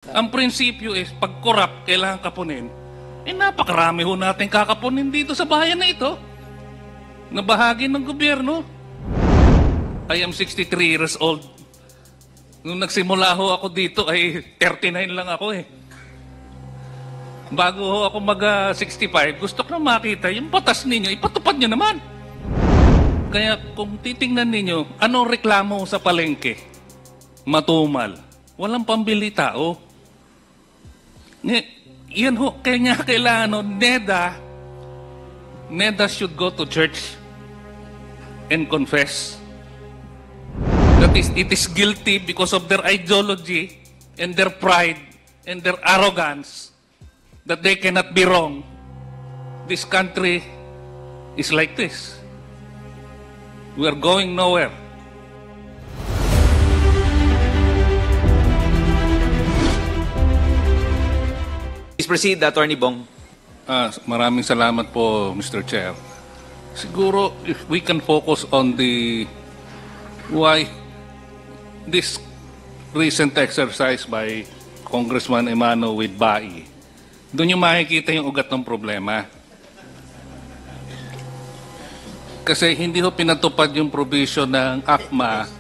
Ang prinsipyo is, pag corrupt, kailangan kapunin. Napakarami ho natin kakapunin dito sa bayan na ito, na bahagi ng gobyerno. I am 63 years old. Nung nagsimula ho ako dito, ay 39 lang ako eh. Bago ho ako mag-65, gusto ko na makita yung batas ninyo, ipatupad nyo naman. Kaya kung titingnan ninyo, anong reklamo sa palengke? Matumal. Walang pambili tao. Yan ho, kaya kailangan, no, NEDA should go to church and confess that it is guilty because of their ideology and their pride and their arrogance that they cannot be wrong. This country is like this. We are going nowhere. Please proceed, Attorney Bong. Maraming salamat po, Mr. Chair. Siguro, if we can focus on why this recent exercise by Congressman Emano with BAI, doon yung makikita yung ugat ng problema. Kasi hindi ho pinatupad yung provision ng ACMA,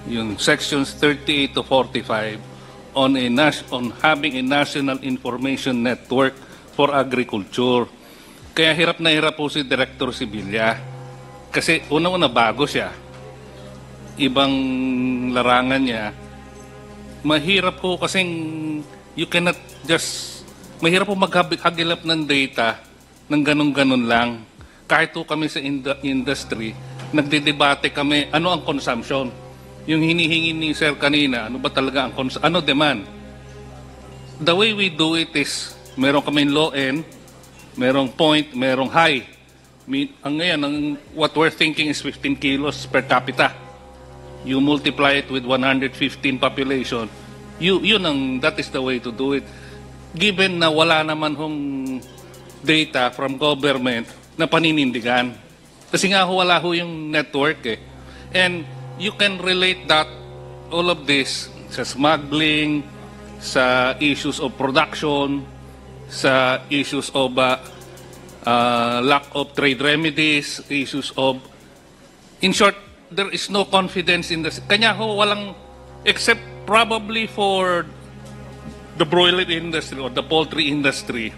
yung sections 38 to 45, on having a national information network for agriculture. Kaya hirap na hirap po si Director Sibilya. Kasi una-una bago siya. Ibang larangan niya. Mahirap po kasing mahirap po maghagilap ng data ng ganun-ganun lang. Kahit po kami sa industry, nagdedebate kami ano ang consumption. Yung hinihingi ni Sir kanina, ano ba talaga ang demand? The way we do it is, meron kami low end, merong point, merong high. What we're thinking is 15 kilos per capita. You multiply it with 115 population, that is the way to do it. Given na wala naman hong data from government na paninindigan. Kasi nga wala ho yung network eh. And you can relate all of this sa smuggling, sa issues of production, sa issues of lack of trade remedies, issues of, in short, there is no confidence in the, kanya ho walang, except probably for the broiler industry or the poultry industry.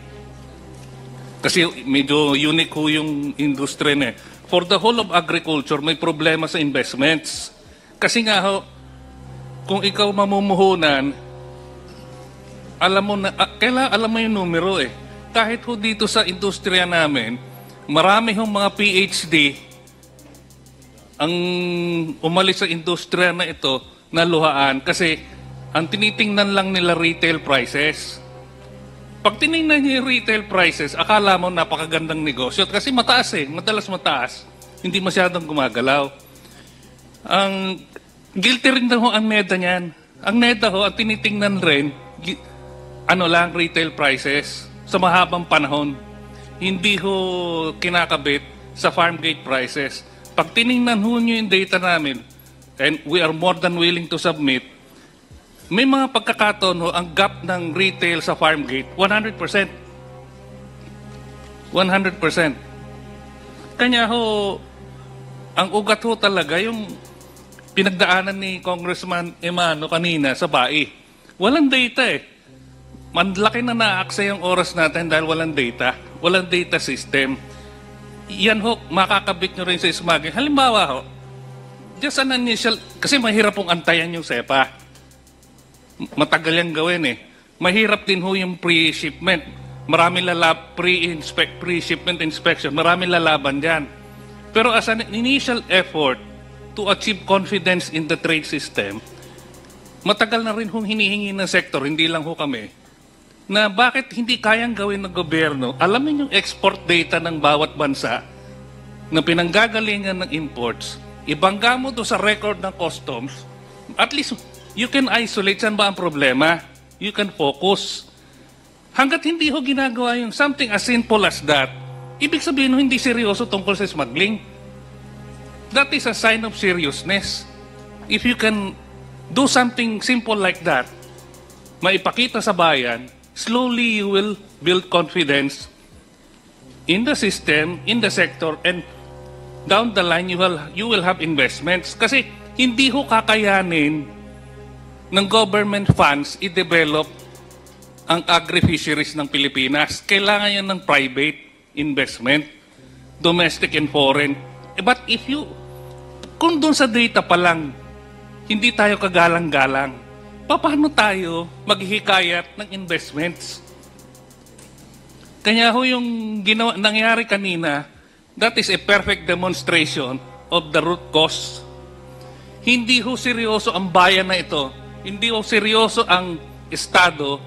Kasi medyo unique ho yung industry na eh. For the whole of agriculture, may problema sa investments. Kasi nga ho, kung ikaw mamumuhunan, alam mo yung numero eh. Kahit ho dito sa industriya namin, marami hong mga PhD ang umalis sa industriya na ito na luhaan kasi ang tinitingnan lang nila retail prices. Pag tinignan niyo yung retail prices, akala mo napakagandang negosyo kasi mataas eh, madalas mataas. Hindi masyadong gumagalaw. Ang guilty rin na ho ang NEDA niyan. Ang NEDA ho, ang tinitingnan rin, retail prices sa mahabang panahon. Hindi ho kinakabit sa farm gate prices. Pag tinignan ho niyo yung data namin, and we are more than willing to submit, may mga pagkakataon ho, ang gap ng retail sa farm gate, 100%. 100%. Kanya ho, ang ugat ho talaga, yung pinagdaanan ni Congressman Emano kanina sa BAI. Walang data eh. Manlaki na naaksa yung oras natin dahil walang data. Walang data system. Yan ho, makakabit nyo rin sa smuggling. Halimbawa ho, just an initial, kasi mahirap pong antayan yung SEPA. Matagal yan gawin eh. Mahirap din ho yung pre-shipment. Maraming pre-shipment inspection. Maraming lalaban dyan. Pero as an initial effort to achieve confidence in the trade system, matagal na rin hong hinihingi ng sektor, hindi lang ho kami, na bakit hindi kayang gawin ng gobyerno. Alamin yung export data ng bawat bansa na pinanggagalingan ng imports, ibangga mo do sa record ng customs, at least you can isolate saan ba ang problema. You can focus. Hanggat hindi ho ginagawa yung something as simple as that, ibig sabihin ho hindi seryoso tungkol sa smuggling. That is a sign of seriousness. If you can do something simple like that, maipakita sa bayan, slowly you will build confidence in the system, in the sector, and down the line you will have investments. Kasi hindi ho kakayanin ng government funds i-develop ang agri-fisheries ng Pilipinas. Kailangan yan ng private investment, domestic and foreign. But kung doon sa data pa lang, hindi tayo kagalang-galang, paano tayo maghihikayat ng investments? Kaya ho yung nangyari kanina, that is a perfect demonstration of the root cause. Hindi ho seryoso ang bayan na ito. Hindi ho seryoso ang Estado.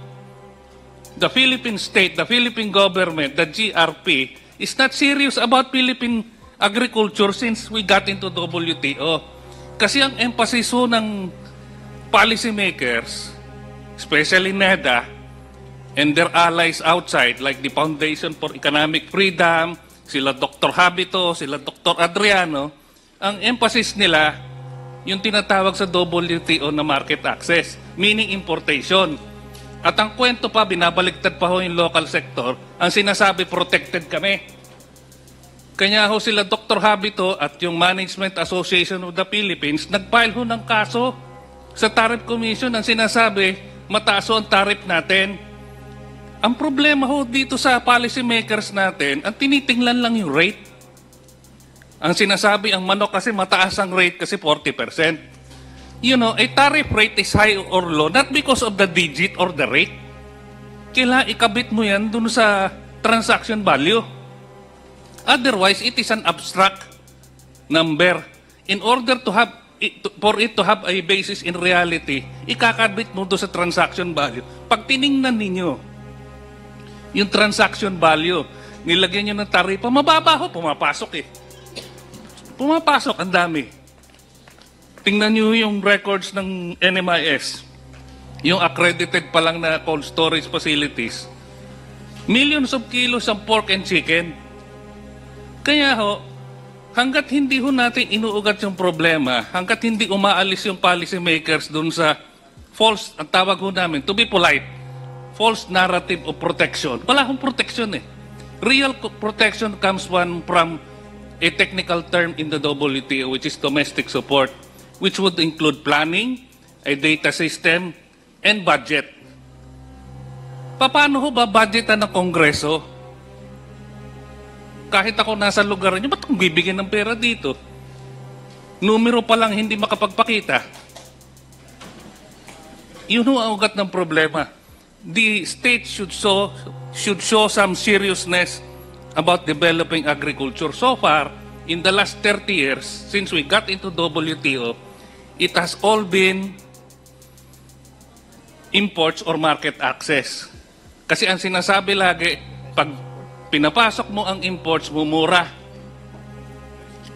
The Philippine state, the Philippine government, the GRP is not serious about Philippine agriculture since we got into WTO. Kasi ang emphasis ho ng policymakers, especially NEDA, and their allies outside like the Foundation for Economic Freedom, sila Dr. Habito, sila Dr. Adriano, ang emphasis nila yung tinatawag sa WTO na market access, meaning importation. At ang kwento pa, binabaliktad pa ho yung local sector, ang sinasabi protected kami. Kanya ho sila Dr. Habito at yung Management Association of the Philippines nag-file ho ng kaso sa Tariff Commission. Ang sinasabi, mataas ho ang tariff natin. Ang problema ho dito sa policy makers natin, ang tinitingnan lang yung rate. Ang sinasabi, ang manok kasi mataas ang rate kasi 40%. You know, a tariff rate is high or low not because of the digit or the rate. Kailangan ikabit mo yan dun sa transaction value. Otherwise, it is an abstract number. In order to have for it to have a basis in reality, ikakabit mo doon sa transaction value. Pag tiningnan ninyo yung transaction value, nilagyan nyo ng taripa, mababa ho, pumapasok eh. Pumapasok, ang dami. Tingnan nyo yung records ng NMIS, yung accredited pa lang na cold storage facilities. Millions of kilos ang pork and chicken. Kaya ho, hanggat hindi ho natin inuugat yung problema, hanggat hindi umaalis yung policy makers dun sa false, ang tawag ho namin, to be polite, false narrative of protection. Wala akong protection eh. Real protection comes from a technical term in the WTO, which is domestic support, which would include planning, a data system, and budget. Paano ho ba budgetan ng Kongreso? Kahit ako nasa lugar niyo, ba't kung bibigyan ng pera dito? Numero pa lang hindi makapagpakita. Yun ho ang ugat ng problema. The state should show some seriousness about developing agriculture. So far, in the last 30 years, since we got into WTO, it has all been imports or market access. Kasi ang sinasabi lagi, pag pinapasok mo ang imports, mumura.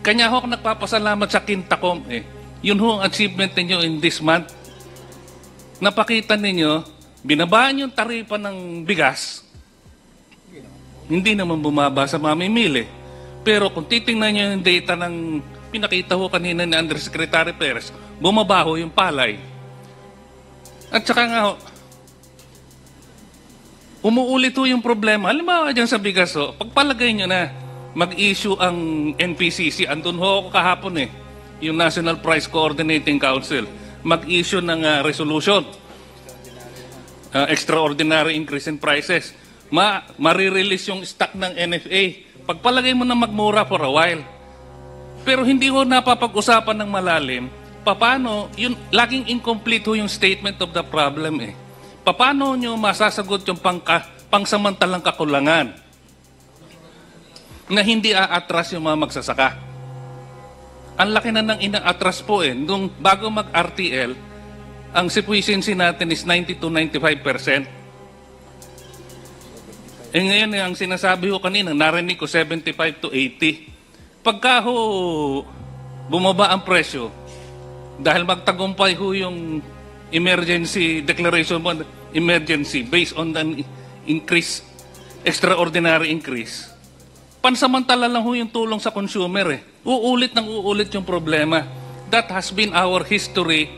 Kanya ho ako nagpapasalamat sa Quintacom eh. Yun ho ang achievement ninyo in this month. Napakita ninyo, binabaan yung taripa ng bigas, hindi naman bumaba sa mamimili. Pero kung titingnan nyo yung data ng pinakita ho kanina ni Undersecretary Perez, bumaba ho yung palay. At saka nga ho, umuulit ho yung problema. Halimbawa dyan sa bigas ho, pagpalagay nyo na mag-issue ang NPCC, andun ho ako kahapon eh, yung National Price Coordinating Council, mag-issue ng resolution, extraordinary increase in prices. Marirelease yung stock ng NFA. Pagpalagay mo na magmura for a while. Pero hindi ho napapag-usapan ng malalim, paano, yun, laging incomplete ho yung statement of the problem eh. Paano nyo masasagot yung pangsamantalang kakulangan na hindi aatras yung mga magsasaka? Ang laki na ng ina-atras po eh. Nung bago mag-RTL, ang sufficiency natin is 90 to 95%. Eh ngayon, ang sinasabi ko kanina, narinig ko 75 to 80. Pagka ho, bumaba ang presyo, dahil magtagumpay ho yung emergency declaration mo, emergency based on an increase, extraordinary increase, pansamantala lang ho yung tulong sa consumer eh. Uulit ng uulit yung problema. That has been our history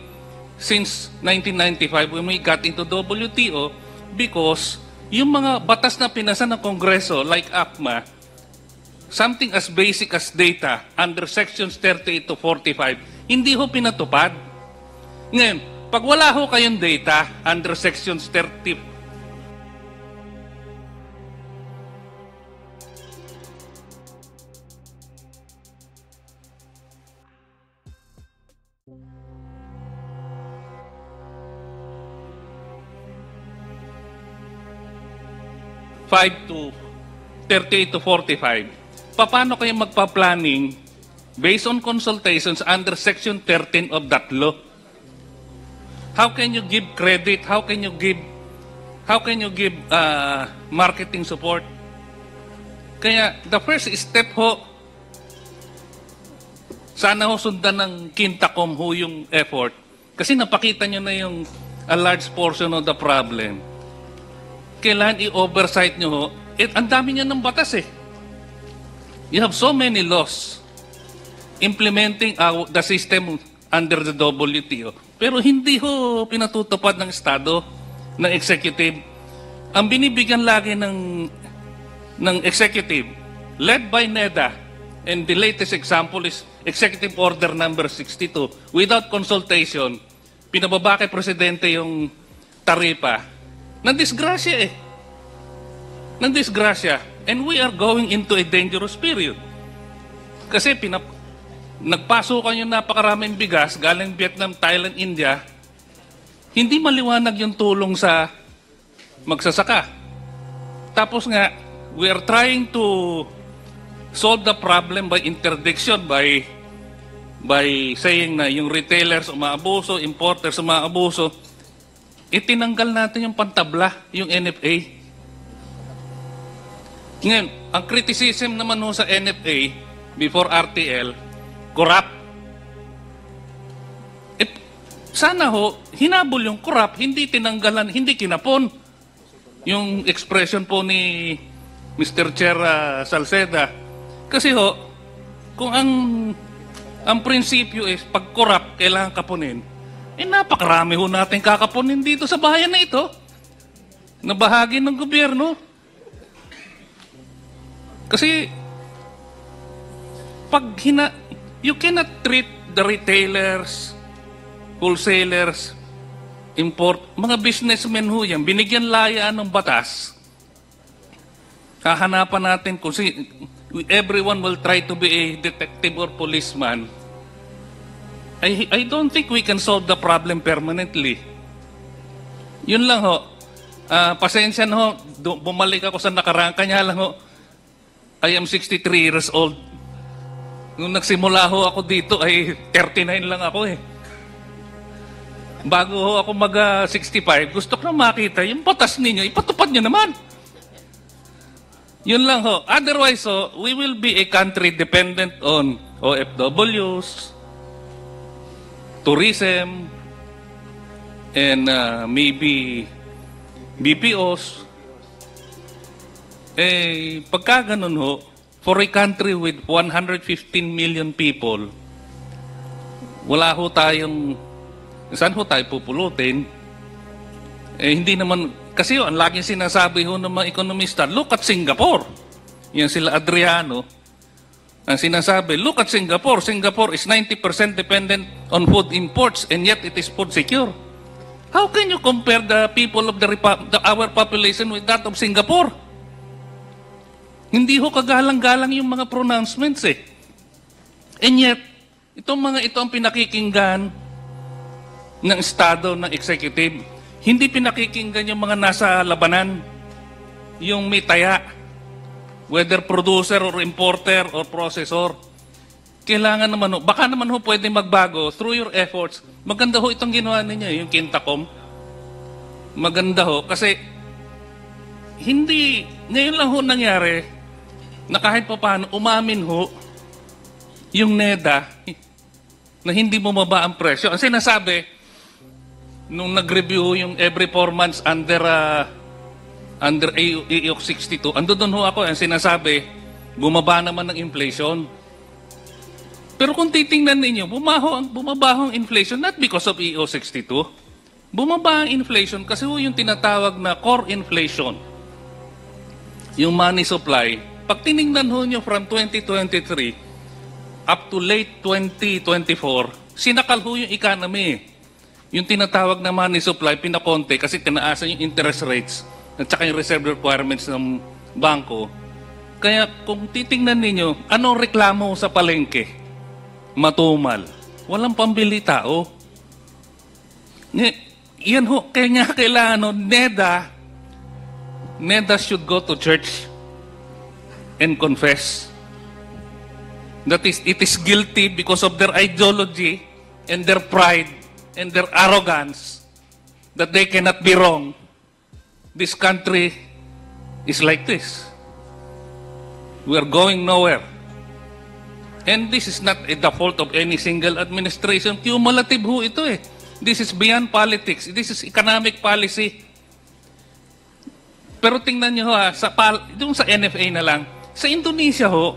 since 1995 when we got into WTO because yung mga batas na pinasa ng Kongreso like ACMA, something as basic as data under sections 38 to 45, hindi ho pinatupad. Ngayon, pag wala ho kayong data under sections 30, to 38 to 45, paano kayo magpa-planning based on consultations under Section 13 of that law? How can you give credit? How can you give marketing support? Kaya the first step ho, sana ho sundan ng Quintacom ho yung effort. Kasi napakita nyo na yung a large portion of the problem. Kailangan i-oversight nyo ho. Ang dami nyo ng batas eh. You have so many laws implementing the system under the WTO. Pero hindi ho pinatutupad ng Estado, ng Executive. Ang binibigyan lagi ng Executive, led by NEDA, and the latest example is Executive Order number 62, without consultation, pinababa kay Presidente yung taripa. Nandisgrasya eh. Nandisgrasya. And we are going into a dangerous period. Kasi nagpasukan yung napakaraming bigas galing Vietnam, Thailand, India. Hindi maliwanag yung tulong sa magsasaka. Tapos nga, we are trying to solve the problem by interdiction, by saying na yung retailers umaabuso, importers umaabuso. Itinanggal natin yung pantabla, yung NFA. Ngayon, ang criticism naman ho sa NFA before RTL, corrupt. Sana ho, hinabol yung corrupt, hindi tinanggalan, hindi kinapon. Yung expression po ni Mr. Chair Salceda. Kasi ho, kung ang prinsipyo is pag corrupt, kailangan kapunin, napakarami ho natin kakapunin dito sa bayan na ito na bahagi ng gobyerno. Kasi you cannot treat the retailers, wholesalers, mga businessmen ho yan, binigyan layaan ng batas. Hahanapan natin kung everyone will try to be a detective or policeman. I don't think we can solve the problem permanently. Yun lang ho. Pasensya na ho, bumalik ako sa nakaraan. Kanya lang ho, I am 63 years old. Nung nagsimula ho ako dito ay 39 lang ako eh. Bago ho ako mag-65, gusto ko na makita yung batas ninyo, ipatupad nyo naman. Yun lang ho. Otherwise ho, we will be a country dependent on OFWs, tourism, and maybe BPOs. Pagka ganun ho, for a country with 115 million people, wala ho tayong, saan ho tayo pupulutin? Hindi naman, kasi ang laging sinasabi ho ng mga ekonomista, look at Singapore. Yan sila Adriano. Ang sinasabi, look at Singapore. Singapore is 90% dependent on food imports and yet it is food secure. How can you compare the people of our population with that of Singapore? Hindi ho kagalang-galang yung mga pronouncements eh. And yet, ito ang pinakikinggan ng Estado, ng Executive. Hindi pinakikinggan yung mga nasa labanan, yung may taya, whether producer or importer or processor. Kailangan naman ho, baka naman ho pwede magbago through your efforts. Maganda ho itong ginawa ninyo, yung Quintacom. Maganda ho, kasi hindi, ngayon lang ho nangyari, na kahit pa paano, umamin ho yung NEDA na hindi bumaba ang presyo. Ang sinasabi, nung nag-review yung every 4 months under AEOC 62, ando doon ho ako, ang sinasabi, bumaba naman ng inflation. Pero kung titingnan ninyo, bumabaho ang inflation not because of EO62. Bumaba ang inflation kasi yung tinatawag na core inflation. Yung money supply, pag tinignan nyo from 2023 up to late 2024, sinakal yung economy. Yung tinatawag na money supply, pinakonte kasi tinaasan yung interest rates at saka yung reserve requirements ng bangko. Kaya kung titingnan ninyo, anong reklamo sa palengke? Matumal. Walang pambili tao. Yan ho, kaya nga kailangan, NEDA should go to church and confess that it is guilty because of their ideology and their pride and their arrogance that they cannot be wrong. This country is like this. We are going nowhere. And this is not the fault of any single administration. Cumulative ho ito eh. This is beyond politics. This is economic policy. Pero tingnan nyo ha, yung sa NFA na lang, sa Indonesia ho,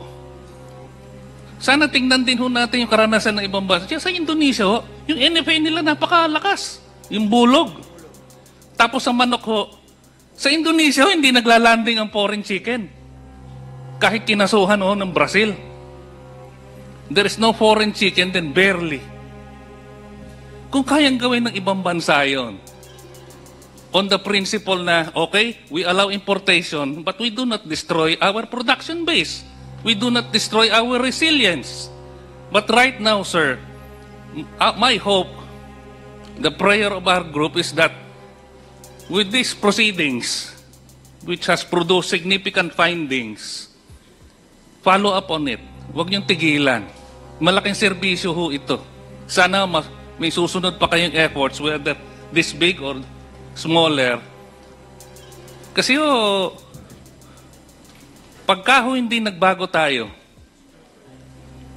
sana tingnan din ho natin yung karanasan ng ibang bansa. Sa Indonesia ho, yung NFA nila napakalakas. Yung bulog. Tapos sa manok ho, sa Indonesia ho, hindi naglalanding ang foreign chicken. Kahit kinasuhan ho ng Brazil. There is no foreign chicken, then barely. Kung kayang gawin ng ibang bansa yun, on the principle na, okay, we allow importation, but we do not destroy our production base. We do not destroy our resilience. But right now, sir, my hope, the prayer of our group is that with these proceedings, which has produced significant findings, follow up on it. Huwag niyong tigilan. Malaking serbisyo ho ito. Sana may susunod pa kayong efforts, whether this big or smaller. Kasi pagka hindi nagbago tayo,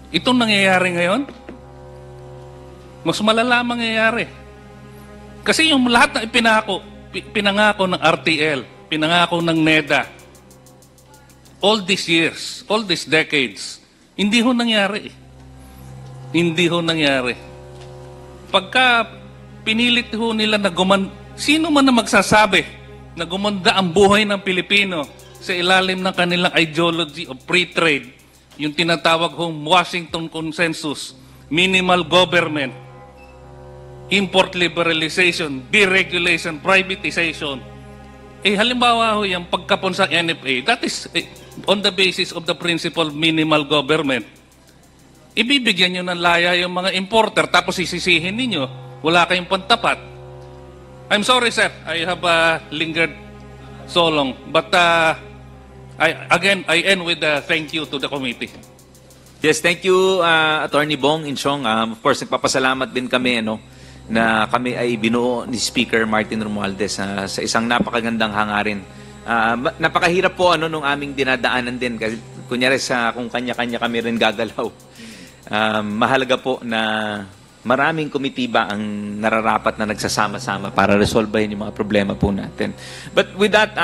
itong nangyayari ngayon, mas malala mangyayari. Kasi yung lahat na pinangako ng RTL, pinangako ng NEDA, all these years, all these decades, hindi ho nangyari. Hindi ho nangyari. Pagka pinilit ho nila na sino man na magsasabi na gumanda ang buhay ng Pilipino sa ilalim ng kanilang ideology of free trade, yung tinatawag hong Washington Consensus, minimal government, import liberalization, deregulation, privatization. Halimbawa ho yung pagkapon sa NFA, that is on the basis of the principle minimal government. Ibibigyan nyo ng laya yung mga importer tapos sisisihin ninyo, wala kayong pantapat. I'm sorry, sir. I have lingered so long. But I end with thank you to the committee. Yes, thank you, Attorney Bong Insyong. Of course, nagpapasalamat din kami na kami ay binuo ni Speaker Martin Romualdez sa isang napakagandang hangarin. Napakahirap po nung aming dinadaanan din. Kasi, kunyari kung kanya-kanya kami rin gagalaw. Mahalaga po na maraming komitiba ang nararapat na nagsasama-sama para resolbahin yung mga problema po natin. But with that,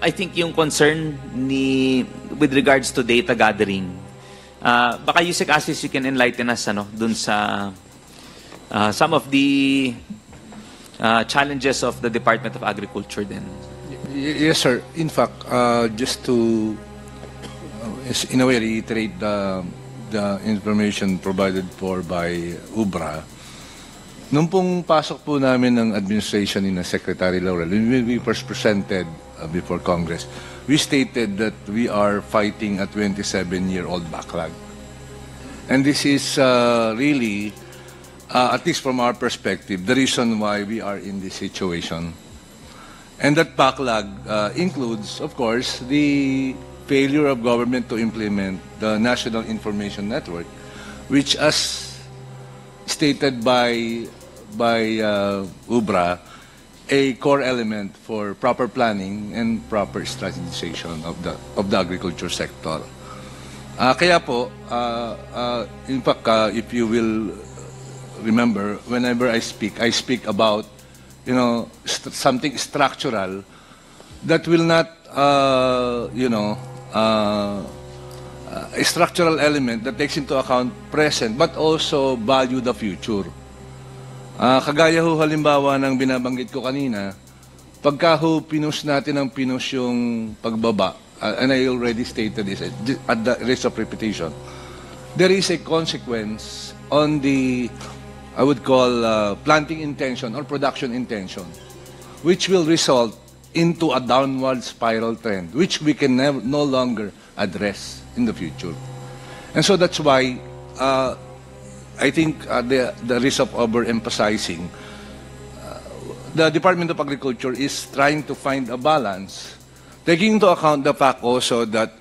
I think yung concern with regards to data gathering, baka Yusek Asis, you can enlighten us dun sa some of the challenges of the Department of Agriculture then. Yes, sir. In fact, just to, in a way, reiterate the information provided by UBRA, nung pong pasok po namin ng administration ni Secretary Laurel, when we first presented before Congress, we stated that we are fighting a 27-year-old backlog. And this is really, at least from our perspective, the reason why we are in this situation. And that backlog includes, of course, the failure of government to implement the National Information Network, which, as stated by UBRA, a core element for proper planning and proper strategization of the agriculture sector. Kaya po, in fact, if you will remember, whenever I speak about something structural that will not a structural element that takes into account present but also value the future. Kagaya ho halimbawa ng binabanggit ko kanina, pagka ho pinush natin ng pinush yung pagbaba, and I already stated this at the risk of repetition, there is a consequence on the, I would call, planting intention or production intention, which will result into a downward spiral trend, which we can no longer address in the future. And so that's why I think the risk of overemphasizing, the Department of Agriculture is trying to find a balance, taking into account the fact also that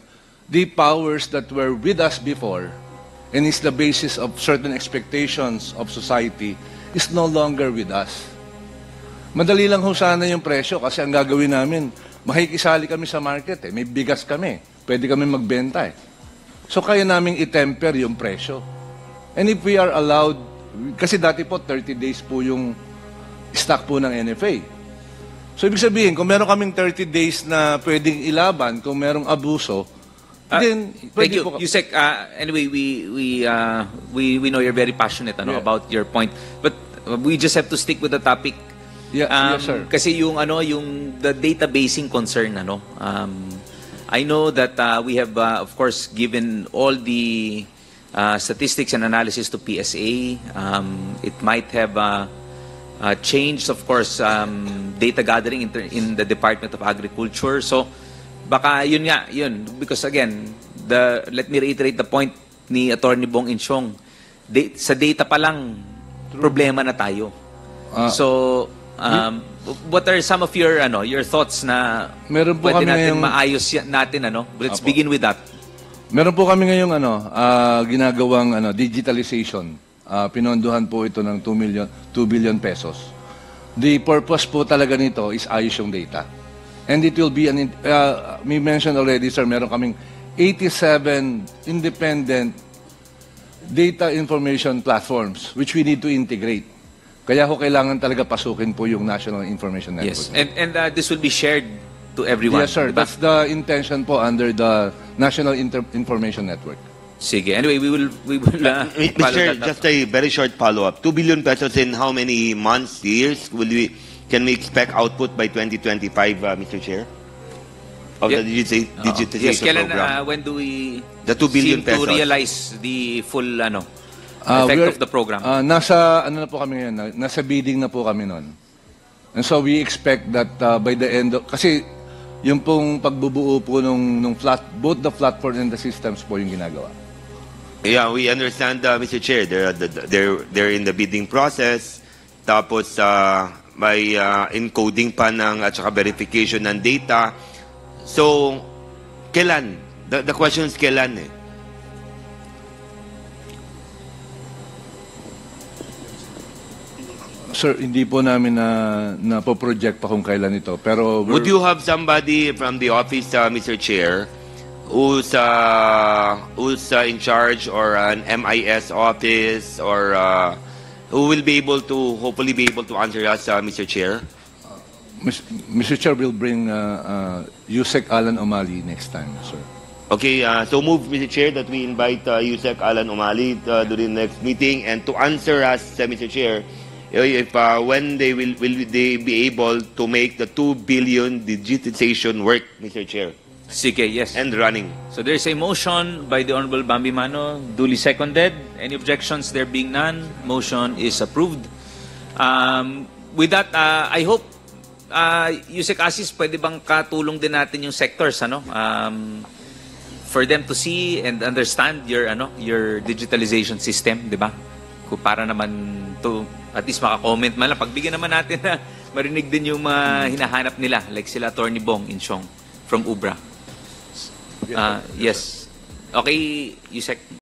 the powers that were with us before and is the basis of certain expectations of society is no longer with us. Madali lang ho sana yung presyo kasi ang gagawin namin, makikisali kami sa market may bigas kami, pwede kami magbenta So kaya naming i-temper yung presyo. And if we are allowed, kasi dati po 30 days po yung stock po ng NFA. So ibig sabihin, kung meron kaming 30 days na pwedeng ilaban, kung merong abuso, then Thank you, po. Yusek. Anyway, we know you're very passionate about your point, but we just have to stick with the topic. Yes, sir. Kasi yung the databasing concern I know that we have of course given all the statistics and analysis to PSA. It might have changed, of course, data gathering in the Department of Agriculture. So, baka yun because again, let me reiterate the point ni Attorney Bong Insyong. Sa data pa lang, problema na tayo. So, what are some of your thoughts na meron po pwede kami natin ngayong, maayos natin Let's begin with that. Meron po kami ngayong ginagawang digitalization. Pinondohan po ito ng 2 billion pesos. The purpose po talaga nito is ayos yung data. And it will be we mentioned already, sir, meron kaming 87 independent data information platforms which we need to integrate. Kaya ho kailangan talaga pasukin po yung National Information Network. Yes, and this will be shared to everyone. Yes, sir. Diba? That's the intention po under the National Information Network. Sige. Anyway, we will Mr. Just a very short follow-up. 2 billion pesos in how many months, years can we expect output by 2025, Mr. Chair? Of the digitization yes, kailan, program? when do we The 2 billion seem to pesos. realize the full effect of the program? Nasa na po kami ngayon, nasa bidding na po kami noon. And so we expect that by the end of, kasi yung pong pagbubuo po nung both the platform and the systems po yung ginagawa. Yeah, we understand, Mr. Chair. They're in the bidding process. Tapos may encoding pa at saka verification ng data. So, kailan? The question is kailan Sir, hindi po namin na po-project pa kung kailan ito. Pero would you have somebody from the office, Mr. Chair, who's in charge, or an MIS office, or who will be able to hopefully be able to answer us, Mr. Chair? Mr. Chair will bring Yusek Alan Omali next time, sir. Okay, so move, Mr. Chair, that we invite Yusek Alan Omali during the next meeting, and to answer us, Mr. Chair, if when will they be able to make the 2 billion digitization work, Mr. Chair? Sige, yes. And running. So there's a motion by the Honorable Bambi Mano, duly seconded. Any objections? There being none, motion is approved. With that, I hope, Yusek Asis, pwede bang katulong din natin yung sectors, for them to see and understand your digitalization system, di ba? Para naman to at least maka-comment man lang. Pagbigyan naman natin na marinig din yung hinahanap nila, like sila Attorney Bong Insyong from UBRA. Yes. Okay, Yusek.